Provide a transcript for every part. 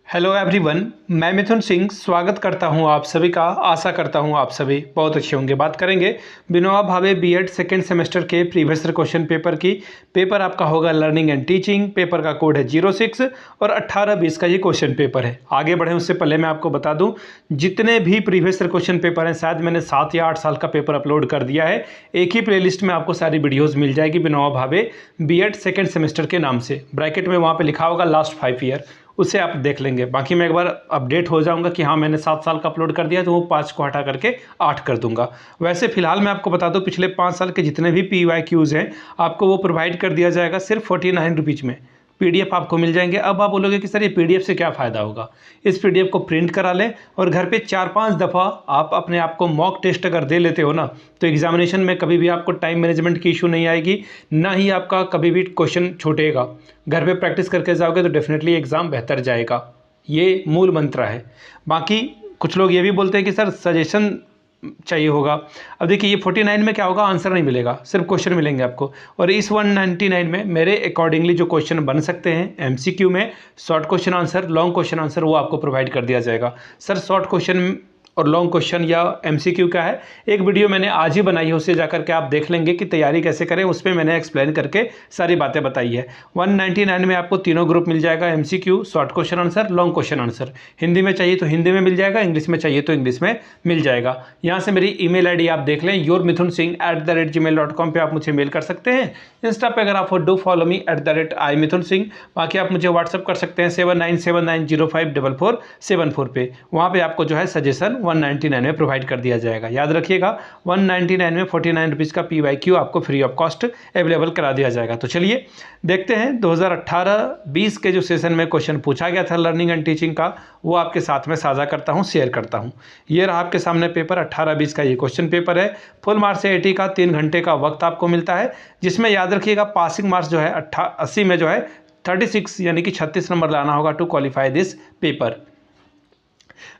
Hello everyone, मैं मिथुन सिंह स्वागत करता हूं आप सभी का। आशा करता हूं आप सभी बहुत अच्छे होंगे। बात करेंगे Vinoba Bhave BEd second semester के प्रीवियस क्वेश्चन पेपर की। पेपर आपका होगा लर्निंग एंड टीचिंग। पेपर का कोड है 06 और 18-20 का ये क्वेश्चन पेपर है। आगे बढ़े उससे पहले मैं आपको बता दूं, जितने भी प्रीवियस क्वेश्चन पेपर हैं, शायद मैंने 7 या 8 साल का पेपर अपलोड कर दिया है। एक ही प्लेलिस्ट में आपको सारी वीडियोज़ मिल जाएगी Vinoba Bhave BEd second semester के नाम से। ब्रैकेट में वहाँ पर लिखा होगा लास्ट 5 ईयर, उसे आप देख लेंगे। बाकी मैं एक बार अपडेट हो जाऊंगा कि हाँ मैंने 7 साल का अपलोड कर दिया, तो वो 5 को हटा करके 8 कर दूंगा। वैसे फिलहाल मैं आपको बता दूं, पिछले 5 साल के जितने भी PYQs हैं आपको वो प्रोवाइड कर दिया जाएगा सिर्फ 49 रुपीज़ में। PDF आपको मिल जाएंगे। अब आप बोलोगे कि सर ये PDF से क्या फ़ायदा होगा। इस PDF को प्रिंट करा लें और घर पे 4-5 दफ़ा आप अपने आप को मॉक टेस्ट अगर दे लेते हो ना, तो एग्जामिनेशन में कभी भी आपको टाइम मैनेजमेंट की इशू नहीं आएगी, ना ही आपका कभी भी क्वेश्चन छूटेगा। घर पे प्रैक्टिस करके जाओगे तो डेफिनेटली एग्ज़ाम बेहतर जाएगा। ये मूल मंत्र है। बाकी कुछ लोग ये भी बोलते हैं कि सर सजेशन चाहिए होगा। अब देखिए ये 49 में क्या होगा, आंसर नहीं मिलेगा, सिर्फ क्वेश्चन मिलेंगे आपको। और इस 199 में मेरे अकॉर्डिंगली जो क्वेश्चन बन सकते हैं MCQ में, short question answer, long question answer, वो आपको प्रोवाइड कर दिया जाएगा। सर शॉर्ट क्वेश्चन और लॉन्ग क्वेश्चन या MCQ क्या है, एक वीडियो मैंने आज ही बनाई है, उससे जाकर के आप देख लेंगे कि तैयारी कैसे करें। उसमें मैंने एक्सप्लेन करके सारी बातें बताई है। 199 में आपको तीनों ग्रुप मिल जाएगा, MCQ, short question answer, long question answer. Hindi में चाहिए तो हिंदी में मिल जाएगा, इंग्लिश में चाहिए तो इंग्लिश में मिल जाएगा। यहाँ से मेरी email ID आप देख लें, yourmithunsingh@gmail.com पे आप मुझे मेल कर सकते हैं। इंस्टा पे अगर आप हो डू फॉलो मी @imithunsingh। बाकी आप मुझे व्हाट्सअप कर सकते हैं 7979054474 पे। वहाँ पे आपको जो है सजेशन 199 में प्रोवाइड कर दिया जाएगा। याद रखिएगा 199 में 49 रुपीज़ का PYQ आपको फ्री ऑफ कॉस्ट अवेलेबल करा दिया जाएगा। तो चलिए देखते हैं 2018-20 के जो सेशन में क्वेश्चन पूछा गया था लर्निंग एंड टीचिंग का, वो आपके साथ में साझा करता हूँ, शेयर करता हूँ। ये रहा आपके सामने पेपर 18-20 का ये क्वेश्चन पेपर है। फुल मार्क्स 80 का 3 घंटे का वक्त आपको मिलता है, जिसमें याद रखिएगा पासिंग मार्क्स जो है 80 में जो है 36 यानी कि 36 नंबर लाना होगा to qualify this paper.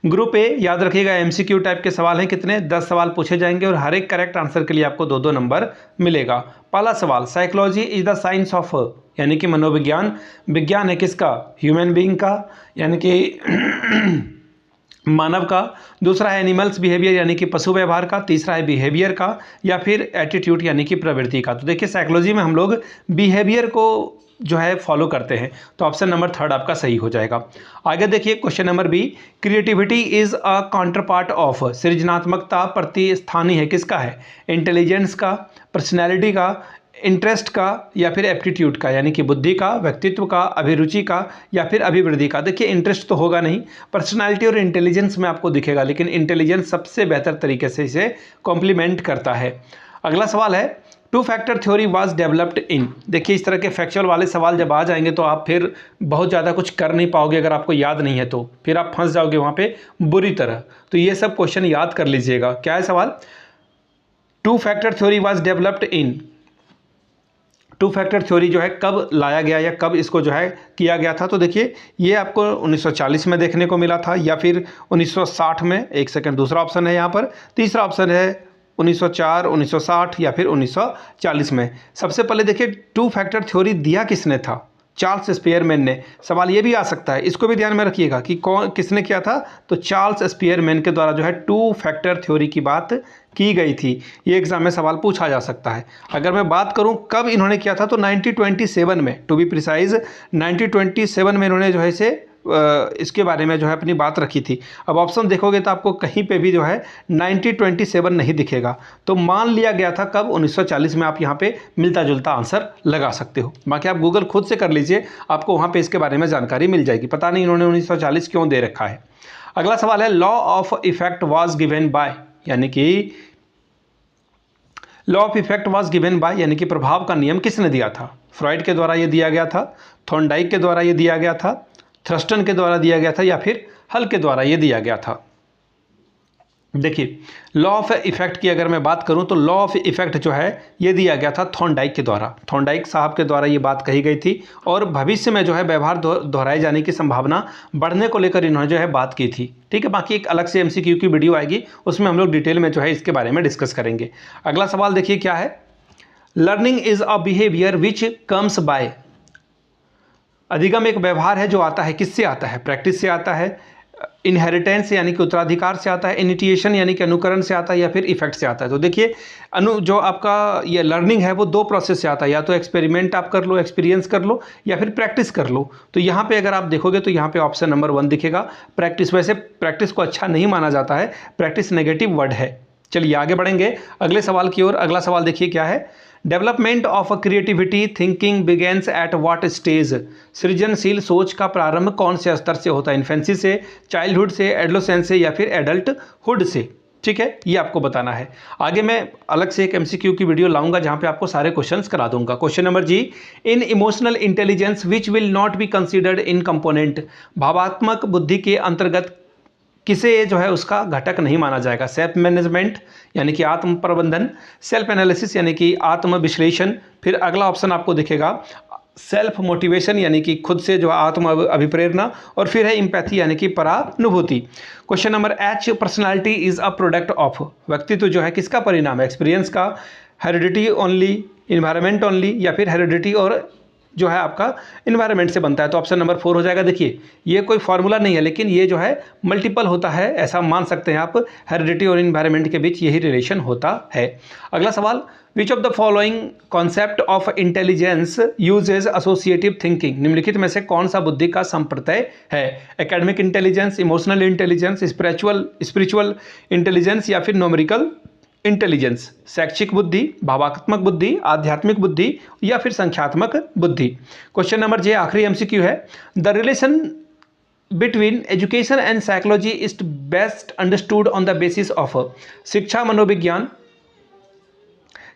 Group A याद रखिएगा MCQ टाइप के सवाल हैं, कितने 10 सवाल पूछे जाएंगे और हर एक करेक्ट आंसर के लिए आपको 2-2 नंबर मिलेगा। पहला सवाल, psychology is the science of, यानी कि मनोविज्ञान। विज्ञान है किसका, ह्यूमन बीइंग का, यानी कि मानव का। दूसरा है एनिमल्स बिहेवियर, यानी कि पशु व्यवहार का। तीसरा है बिहेवियर का, या फिर एटीट्यूड यानी कि प्रवृत्ति का। तो देखिए साइकोलॉजी में हम लोग बिहेवियर को जो है फॉलो करते हैं, तो ऑप्शन नंबर 3 आपका सही हो जाएगा। आगे देखिए question number B, creativity is a counter part of, सृजनात्मकता प्रतिस्थानी है किसका है, इंटेलिजेंस का, पर्सनैलिटी का, इंटरेस्ट का, या फिर एप्टीट्यूड का, यानी कि बुद्धि का, व्यक्तित्व का, अभिरुचि का, या फिर अभिवृद्धि का। देखिए इंटरेस्ट तो होगा नहीं, पर्सनालिटी और इंटेलिजेंस में आपको दिखेगा, लेकिन इंटेलिजेंस सबसे बेहतर तरीके से इसे कॉम्प्लीमेंट करता है। अगला सवाल है, two factor theory was developed in. देखिए इस तरह के फैक्चुअल वाले सवाल जब आ जाएंगे तो आप फिर बहुत ज़्यादा कुछ कर नहीं पाओगे, अगर आपको याद नहीं है तो फिर आप फंस जाओगे वहाँ पे बुरी तरह। तो ये सब क्वेश्चन याद कर लीजिएगा। क्या है सवाल, two factor theory was developed in. Two factor theory जो है कब लाया गया या कब इसको जो है किया गया था। तो देखिए ये आपको 1940 में देखने को मिला था, या फिर 1960 में। एक सेकंड, दूसरा ऑप्शन है यहाँ पर। तीसरा ऑप्शन है 1904, 1960 या फिर 1940 में। सबसे पहले देखिए टू फैक्टर थ्योरी दिया किसने था, चार्ल्स स्पियरमैन ने। सवाल ये भी आ सकता है, इसको भी ध्यान में रखिएगा कि कौन किसने किया था। तो चार्ल्स स्पियरमैन के द्वारा जो है टू फैक्टर थ्योरी की बात की गई थी। ये एग्जाम में सवाल पूछा जा सकता है। अगर मैं बात करूं कब इन्होंने किया था, तो 1927 में, टू बी प्रिसाइज 1927 में इन्होंने जो है इसे इसके बारे में जो है अपनी बात रखी थी। अब ऑप्शन देखोगे तो आपको कहीं पे भी जो है 1927 नहीं दिखेगा, तो मान लिया गया था कब, 1940 में। आप यहाँ पे मिलता जुलता आंसर लगा सकते हो। बाकी आप गूगल खुद से कर लीजिए, आपको वहाँ पे इसके बारे में जानकारी मिल जाएगी। पता नहीं इन्होंने 1940 क्यों दे रखा है। अगला सवाल है, law of effect was given by, यानी कि law of effect was given by यानी कि प्रभाव का नियम किसने दिया था। फ्रॉइड के द्वारा ये दिया गया था, थॉर्नडाइक के द्वारा ये दिया गया था, थ्रस्टन के द्वारा दिया गया था, या फिर हल के द्वारा ये दिया गया था। देखिए लॉ ऑफ इफेक्ट की अगर मैं बात करूं तो लॉ ऑफ इफेक्ट जो है ये दिया गया था थॉर्नडाइक के द्वारा। थॉर्नडाइक साहब के द्वारा ये बात कही गई थी, और भविष्य में जो है व्यवहार दोहराए जाने की संभावना बढ़ने को लेकर इन्होंने जो है बात की थी। ठीक है, बाकी एक अलग से MCQ की वीडियो आएगी, उसमें हम लोग डिटेल में जो है इसके बारे में डिस्कस करेंगे। अगला सवाल देखिए क्या है, learning is a behaviour which comes by. अधिगम एक व्यवहार है जो आता है, किससे आता है? प्रैक्टिस से आता है, इनहेरिटेंस यानी कि उत्तराधिकार से आता है, इनिटिएशन यानी कि अनुकरण से आता है, या फिर इफेक्ट से आता है। तो देखिए जो आपका ये लर्निंग है वो दो प्रोसेस से आता है, या तो एक्सपेरिमेंट आप कर लो, एक्सपीरियंस कर लो, या फिर प्रैक्टिस कर लो। तो यहाँ पे अगर आप देखोगे तो यहाँ पे ऑप्शन नंबर 1 दिखेगा, प्रैक्टिस। वैसे प्रैक्टिस को अच्छा नहीं माना जाता है, प्रैक्टिस नेगेटिव वर्ड है। चलिए आगे बढ़ेंगे अगले सवाल की ओर। अगला सवाल देखिए क्या है, development of creativity thinking begins at what stage? सृजनशील सोच का प्रारंभ कौन से स्तर से होता है? इन्फेंसी से, चाइल्डहुड से, एडोलेसेंस से, या फिर एडल्टहुड से? ठीक है, ये आपको बताना है। आगे मैं अलग से एक एमसीक्यू की वीडियो लाऊंगा जहां पे आपको सारे क्वेश्चंस करा दूंगा। Question number G, in emotional intelligence which will not be considered in component? भावात्मक बुद्धि के अंतर्गत किसे जो है उसका घटक नहीं माना जाएगा? सेल्फ मैनेजमेंट यानी कि आत्म प्रबंधन, सेल्फ एनालिसिस यानी कि आत्म विश्लेषण, फिर अगला ऑप्शन आपको दिखेगा सेल्फ मोटिवेशन यानी कि खुद से जो आत्म अभिप्रेरणा, और फिर है इम्पैथी यानी कि परानुभूति। Question number H, personality is a product of? व्यक्तित्व जो है किसका परिणाम है? एक्सपीरियंस का, हेरिडिटी ओनली, इन्वायरमेंट ओनली, या फिर हेरिडिटी और जो है आपका इन्वायरमेंट से बनता है? तो ऑप्शन नंबर 4 हो जाएगा। देखिए ये कोई फॉर्मूला नहीं है, लेकिन ये जो है मल्टीपल होता है, ऐसा मान सकते हैं आप। हेरिडिटी और इन्वायरमेंट के बीच यही रिलेशन होता है। अगला सवाल, which of the following concept of intelligence uses associative thinking? निम्नलिखित में से कौन सा बुद्धि का संप्रत्यय है? Academic intelligence, emotional intelligence, spiritual intelligence, या फिर न्यूमेरिकल इंटेलिजेंस? शैक्षिक बुद्धि, भावात्मक बुद्धि, आध्यात्मिक बुद्धि, या फिर संख्यात्मक बुद्धि? क्वेश्चन नंबर जे आखिरी एमसीक्यू है, the relation between education and psychology is best understood on the basis of? शिक्षा मनोविज्ञान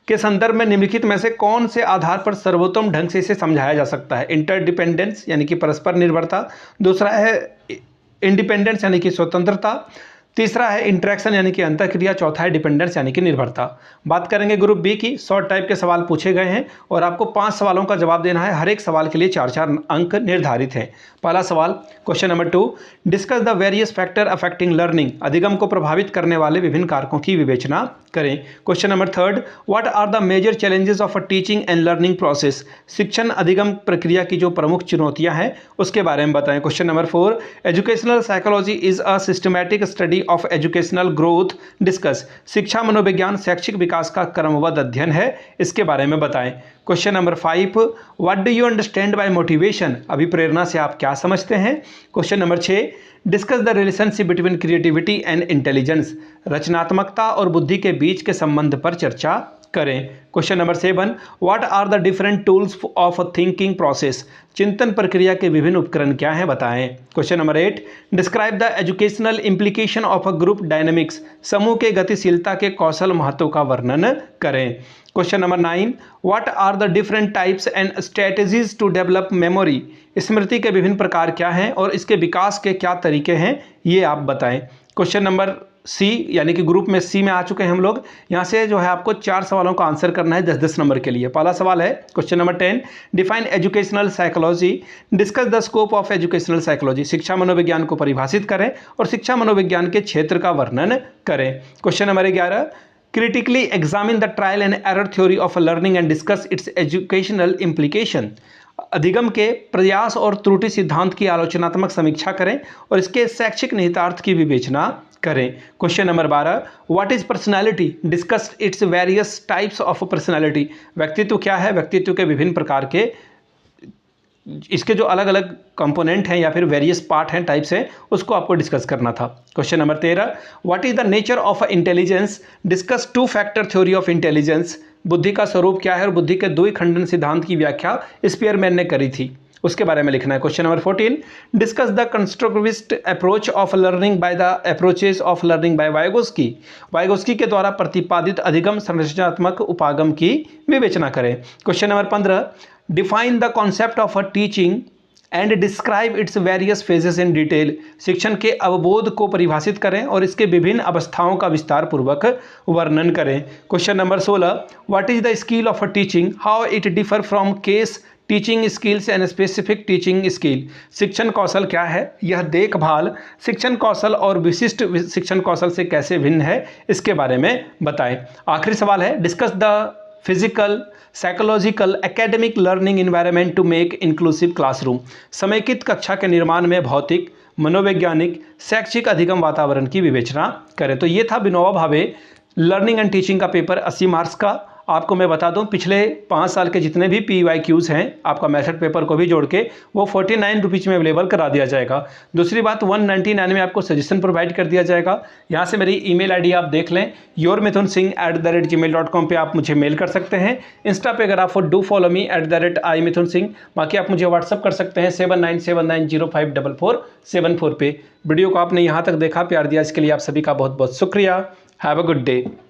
के संदर्भ में निम्नलिखित में से कौन से आधार पर सर्वोत्तम ढंग से इसे समझाया जा सकता है? इंटरडिपेंडेंस यानी कि परस्पर निर्भरता, दूसरा है इंडिपेंडेंस यानी कि स्वतंत्रता, तीसरा है इंटरेक्शन यानी कि अंतःक्रिया, चौथा है डिपेंडेंस यानी कि निर्भरता। बात करेंगे ग्रुप बी की। शॉर्ट टाइप के सवाल पूछे गए हैं और आपको 5 सवालों का जवाब देना है। हर एक सवाल के लिए 4-4 अंक निर्धारित हैं। पहला सवाल, question number 2, discuss the various factor affecting learning? अधिगम को प्रभावित करने वाले विभिन्न कारकों की विवेचना करें। Question number 3, what are the major challenges of a teaching and learning process? शिक्षण अधिगम प्रक्रिया की जो प्रमुख चुनौतियां हैं उसके बारे में बताएं। Question number 4, educational psychology is a systematic study of educational growth? Discuss, शिक्षा मनोविज्ञान शैक्षिक विकास का क्रमबद्ध अध्ययन है, इसके बारे में बताएं। Question number 5, what do you understand by motivation? अभिप्रेरणा से आप क्या समझते हैं? Question number 6, discuss the relationship between creativity and intelligence? रचनात्मकता और बुद्धि के बीच के संबंध पर चर्चा करें। Question number 7, what are the different tools of thinking process? चिंतन प्रक्रिया के विभिन्न उपकरण क्या हैं, बताएं। Question number 8, describe the educational implication of a group dynamics? समूह के गतिशीलता के कौशल महत्व का वर्णन करें। Question number 9, what are the different types and strategies to develop memory? स्मृति के विभिन्न प्रकार क्या हैं और इसके विकास के क्या तरीके हैं, ये आप बताएं। क्वेश्चन नंबर सी यानी कि ग्रुप में सी में आ चुके हैं हम लोग। यहाँ से जो है आपको 4 सवालों का आंसर करना है 10-10 नंबर के लिए। पहला सवाल है question number 10, define educational psychology? Discuss the scope of educational psychology? शिक्षा मनोविज्ञान को परिभाषित करें और शिक्षा मनोविज्ञान के क्षेत्र का वर्णन करें। Question number 11, critically examine the trial and error theory of learning and discuss its educational implication? अधिगम के प्रयास और त्रुटि सिद्धांत की आलोचनात्मक समीक्षा करें और इसके शैक्षिक निहितार्थ की विवेचना करें। Question number 12, what is personality? Discuss its various types of personality? व्यक्तित्व क्या है? व्यक्तित्व के विभिन्न प्रकार के इसके जो अलग अलग कंपोनेंट हैं या फिर वेरियस पार्ट हैं, टाइप्स हैं, उसको आपको डिस्कस करना था। Question number 13, what is the nature of intelligence? Discuss 2 factor theory of intelligence? बुद्धि का स्वरूप क्या है और बुद्धि के द्विखंडन सिद्धांत की व्याख्या स्पीयरमैन ने करी थी, उसके बारे में लिखना है। Question number 14, discuss the constructivist approach of learning by the approaches of learning by Vygotsky? Vygotsky के द्वारा प्रतिपादित अधिगम संरचनात्मक उपागम की विवेचना करें। Question number 15, define the concept of a teaching and describe its various phases in detail? शिक्षण के अवबोध को परिभाषित करें और इसके विभिन्न अवस्थाओं का विस्तार पूर्वक वर्णन करें। Question number 16, what is the skill of a teaching? How it differ from case teaching skills and specific teaching skill? शिक्षण कौशल क्या है? यह देखभाल शिक्षण कौशल और विशिष्ट शिक्षण कौशल से कैसे भिन्न है, इसके बारे में बताएं। आखिरी सवाल है, discuss the physical, psychological, academic learning environment to make inclusive classroom. समेकित कक्षा के निर्माण में भौतिक, मनोवैज्ञानिक, शैक्षिक अधिगम वातावरण की विवेचना करें। तो ये था Vinoba Bhave learning and teaching का पेपर 80 मार्क्स का। आपको मैं बता दूं पिछले 5 साल के जितने भी PYQs हैं आपका मेथड पेपर को भी जोड़ के वो 49 रुपीज़ में अवेलेबल करा दिया जाएगा। दूसरी बात 199 में आपको सजेशन प्रोवाइड कर दिया जाएगा। यहाँ से मेरी ईमेल आईडी आप देख लें, yourmithunsingh@gmail.com पे आप मुझे मेल कर सकते हैं। इंस्टा पे अगर आप डू फॉलो मी @imithunsingh। बाकी आप मुझे व्हाट्सअप कर सकते हैं 7979054474 पे। वीडियो को आपने यहाँ तक देखा, प्यार दिया, इसके लिए आप सभी का बहुत बहुत शुक्रिया। Have a good day.